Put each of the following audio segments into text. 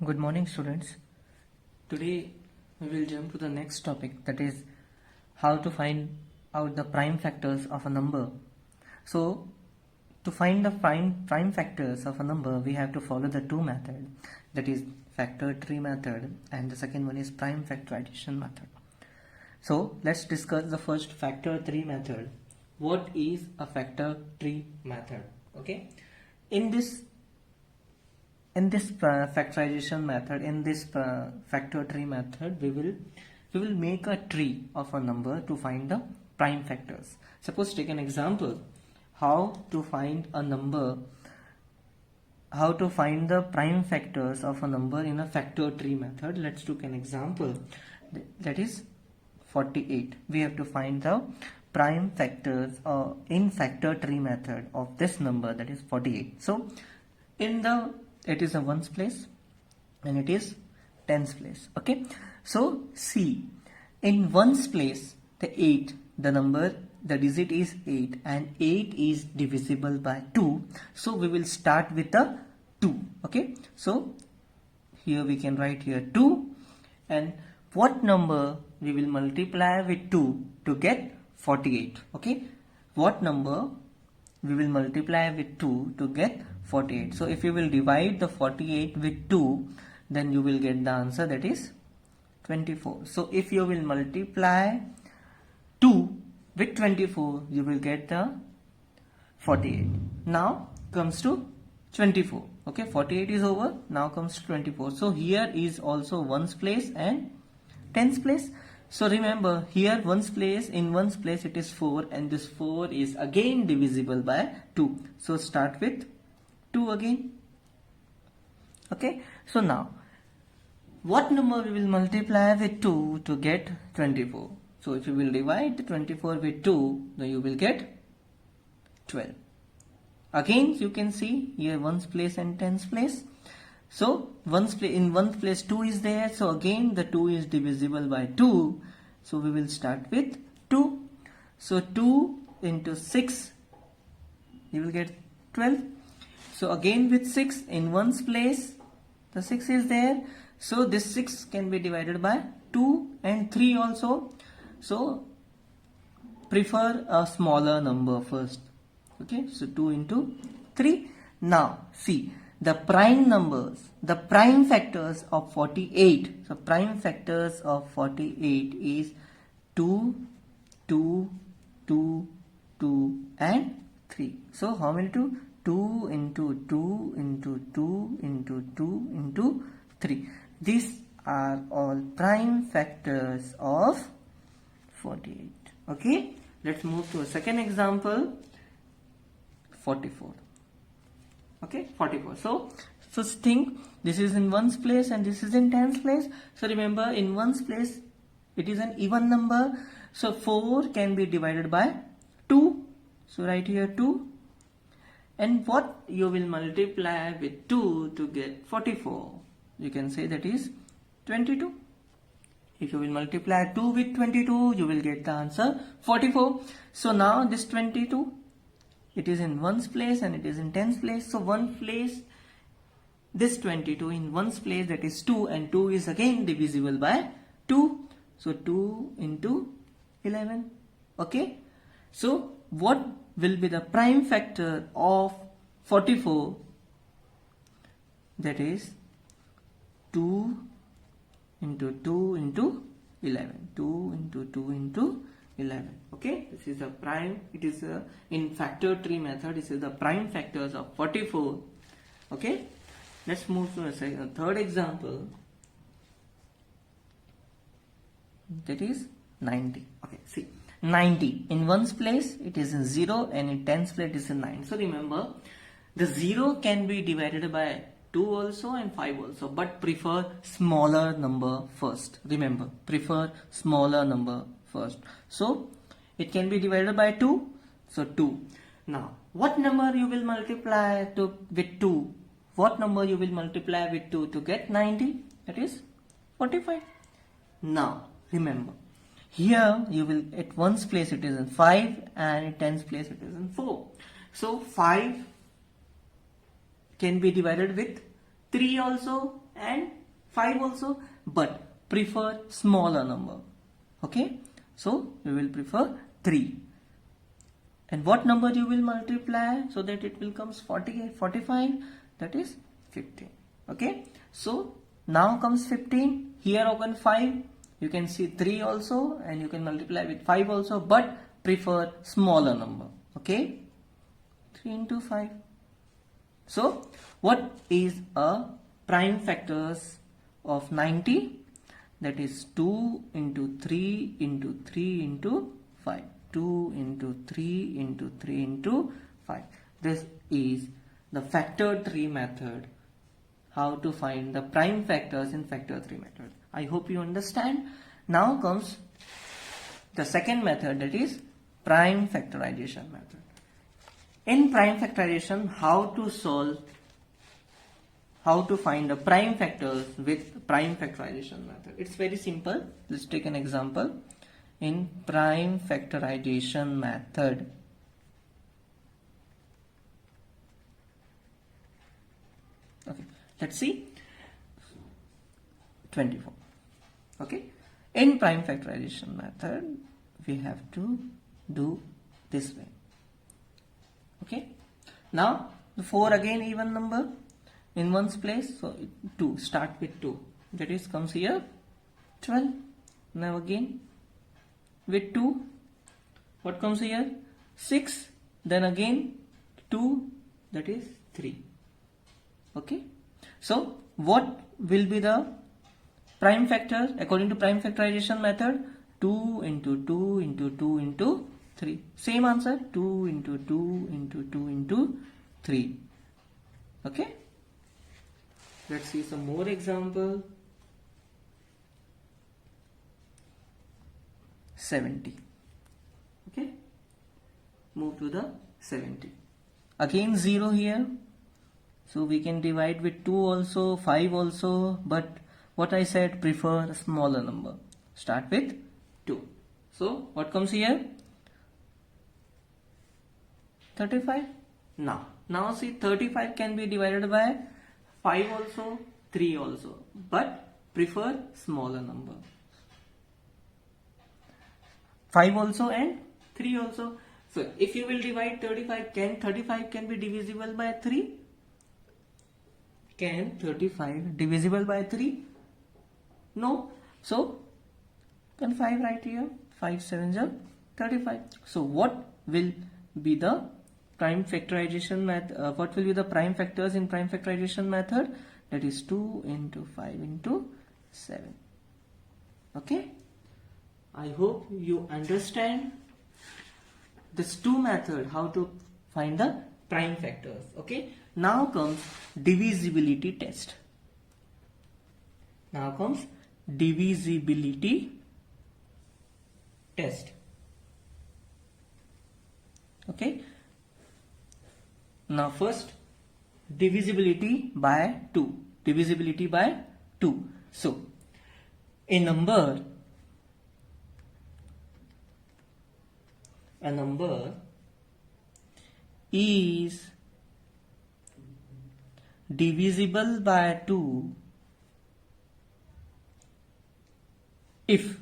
Good morning, students. Today we will jump to the next topic, that is how to find out the prime factors of a number. So to find the prime factors of a number, we have to follow the two methods, that is factor tree method, and the second one is prime factorization method. So let's discuss the first factor tree method. What is a factor tree method? Okay, in this factorization method, in this factor tree method, we will make a tree of a number to find the prime factors. Suppose take an example, how to find a number, how to find the prime factors of a number in a factor tree method. Let's take an example, that is 48. We have to find the prime factors in factor tree method of this number, that is 48. So it is a ones place and it is tens place. Okay, so see, in ones place, the digit is 8 and 8 is divisible by 2, so we will start with the 2. Okay, so here we can write here 2, and what number we will multiply with 2 to get 48. Okay, what number we will multiply with 2 to get 48. So if you will divide the 48 with 2, then you will get the answer, that is 24. So if you will multiply 2 with 24, you will get the 48. Now comes to 24. Okay, 48 is over, now comes to 24. So here is also ones place and tens place. So remember, here ones place, in ones place it is 4, and this 4 is again divisible by 2. So start with 2 again. Okay, so now what number we will multiply with 2 to get 24? So if you will divide the 24 with 2, then you will get 12. Again you can see here ones place and tens place. So in ones place 2 is there, so again the 2 is divisible by 2, so we will start with 2. So 2 into 6, you will get 12. So again with 6 in ones place, the 6 is there, so this 6 can be divided by 2 and 3 also. So prefer a smaller number first. Okay, so 2 into 3. Now see, the prime numbers, the prime factors of 48. So prime factors of 48 is 2, 2, 2, 2 and 3. So how many 2? 2 into 2 into 2 into 2 into 3. These are all prime factors of 48. Okay, let's move to a second example, 44. Okay, 44. So think this is in ones place and this is in tens place. So remember, in ones place it is an even number, so 4 can be divided by 2. So write here 2, and what you will multiply with 2 to get 44? You can say that is 22. If you will multiply 2 with 22, you will get the answer 44. So now this 22, it is in ones place and it is in tens place. So one place, this 22 in ones place, that is 2, and 2 is again divisible by 2. So 2 into 11. Okay, so what will be the prime factor of 44? That is 2 into 2 into 11. 2 into 2 into 11. Okay, this is the prime. It is in factor tree method, this is the prime factors of 44. Okay, let's move to a third example, that is 90. Okay, see, 90 in ones place it is in 0 and in tens place it is in 9. So remember, the 0 can be divided by 2 also and 5 also, but prefer smaller number first. Remember, prefer smaller number first. So it can be divided by 2, so 2. Now what number you will multiply with 2? What number you will multiply with 2 to get 90? That is 45. Now remember, here you will, at ones place it is in 5 and at tens place it is in 4. So 5 can be divided with 3 also and 5 also, but prefer smaller number. Okay, so we will prefer 3. And what number you will multiply so that it will comes 45, that is 15. Okay, so now comes 15, here open 5, you can see 3 also, and you can multiply with 5 also, but prefer smaller number. Okay, 3 into 5. So what is a prime factors of 90? That is 2 into 3 into 3 into 5. 2 into 3 into 3 into 5. This is the factor tree method. How to find the prime factors in factor tree method. I hope you understand. Now comes the second method, that is prime factorization method. In prime factorization, how to find the prime factors with prime factorization method. It's very simple. Let's take an example. In prime factorization method, okay, let's see 24. Okay, in prime factorization method we have to do this way. Okay, now the 4 again even number in one's place, so 2, start with 2, that is comes here 12. Now again with 2, what comes here? 6, then again 2, that is 3. Okay, so what will be the prime factor according to prime factorization method? 2 into 2 into 2 into 3. Same answer, 2 into 2 into 2 into 3. Okay, let's see some more example. 70. Okay, move to the 70. Again 0 here, so we can divide with 2 also, 5 also, but what I said, prefer a smaller number. Start with 2. So what comes here? 35. Now see, 35 can be divided by 5 also, 3 also, but prefer smaller number. 5 also and 3 also. So if you will divide 35, can 35 can be divisible by 3? Can 35 divisible by 3? No. So can 5 write here? 5 7s are 35. So what will be the prime factorization method? What will be the prime factors in prime factorization method? That is 2 into 5 into 7. Okay, I hope you understand this 2 method how to find the prime factors. Okay, now comes divisibility test. Now comes divisibility test. Okay, now first divisibility by 2. Divisibility by 2. So a number is divisible by 2 if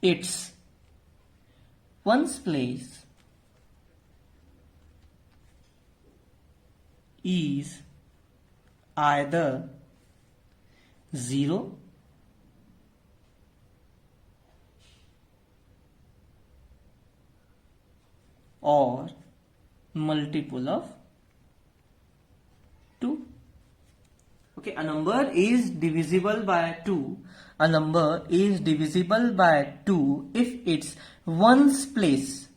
its ones place is either 0 or multiple of 2. Okay, a number is divisible by 2. A number is divisible by 2 if its ones place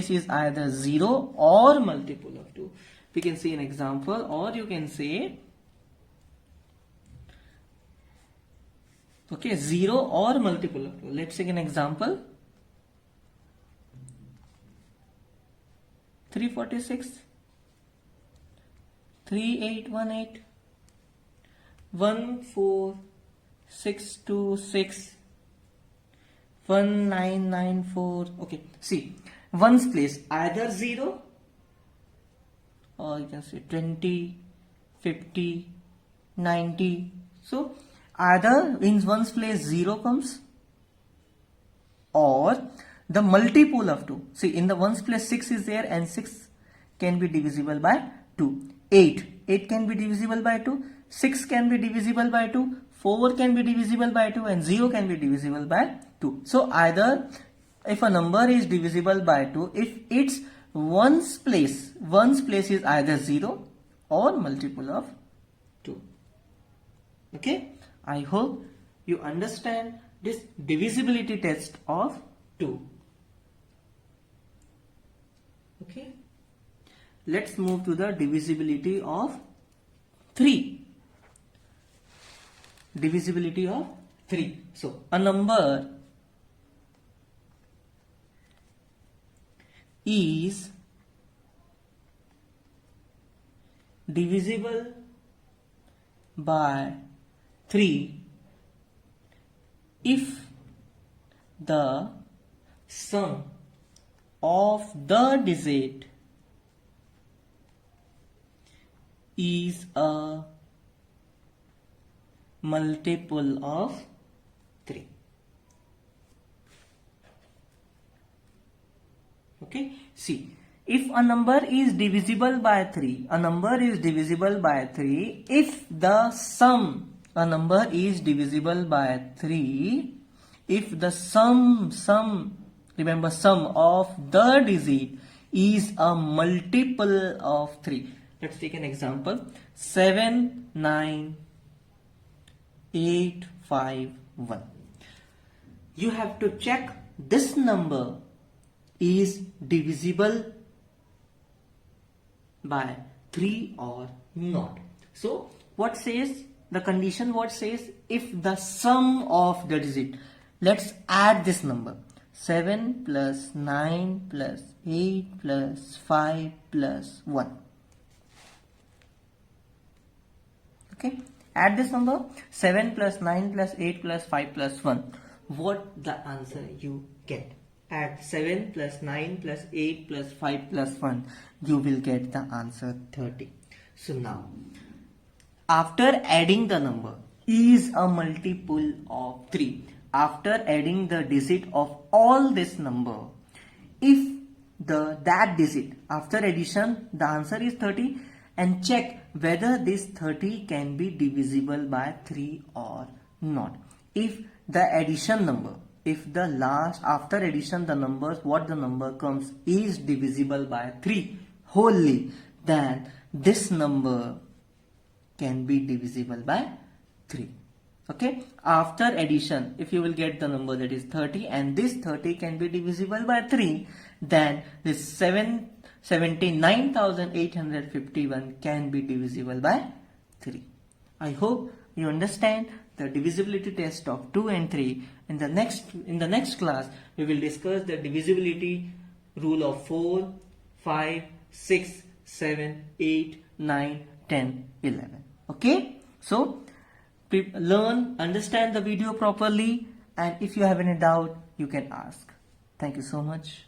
is either 0 or multiple of 2. We can see an example, or you can say, okay, 0 or multiple of 2. Let's take an example. 346, 3818, 14626, 1994. Okay, see, ones place either 0 or you can say 20, 50, 90. So either in ones place 0 comes or the multiple of 2. See, in the ones place 6 is there and 6 can be divisible by 2. 8 can be divisible by 2. 6 can be divisible by 2. 4 can be divisible by 2 and 0 can be divisible by 2. So either if a number is divisible by 2, if its ones place is either 0 or multiple of 2. Okay, I hope you understand this divisibility test of 2. Okay, let's move to the divisibility of 3. Divisibility of 3. So a number is divisible by 3 if the sum of the digit is a multiple of 3. Okay, see, if a number is divisible by 3, if the sum, a number is divisible by 3, if the sum remember, sum of the digit is a multiple of 3. Let's take an example. 7, 9, 8, 5, 1. You have to check this number is divisible by 3 or not. So what says the condition? What says if the sum of the digit, let's add this number, 7 plus 9 plus 8 plus 5 plus 1. Okay, add this number, 7 plus 9 plus 8 plus 5 plus 1. What the answer you get? Add 7 plus 9 plus 8 plus 5 plus 1. You will get the answer 30. So now, after adding the number is a multiple of 3, after adding the digit of all this number, if that digit after addition the answer is 30, and check whether this 30 can be divisible by 3 or not. If the addition number, if the last after addition the numbers, what the number comes is divisible by 3 wholly, then this number can be divisible by 3. Okay, after addition, if you will get the number that is 30 and this 30 can be divisible by 3, then this 79,851 can be divisible by 3. I hope you understand the divisibility test of 2 and 3. In the next class, we will discuss the divisibility rule of 4, 5, 6, 7, 8, 9, 10, 11. Okay, so learn, understand the video properly, and if you have any doubt, you can ask. Thank you so much.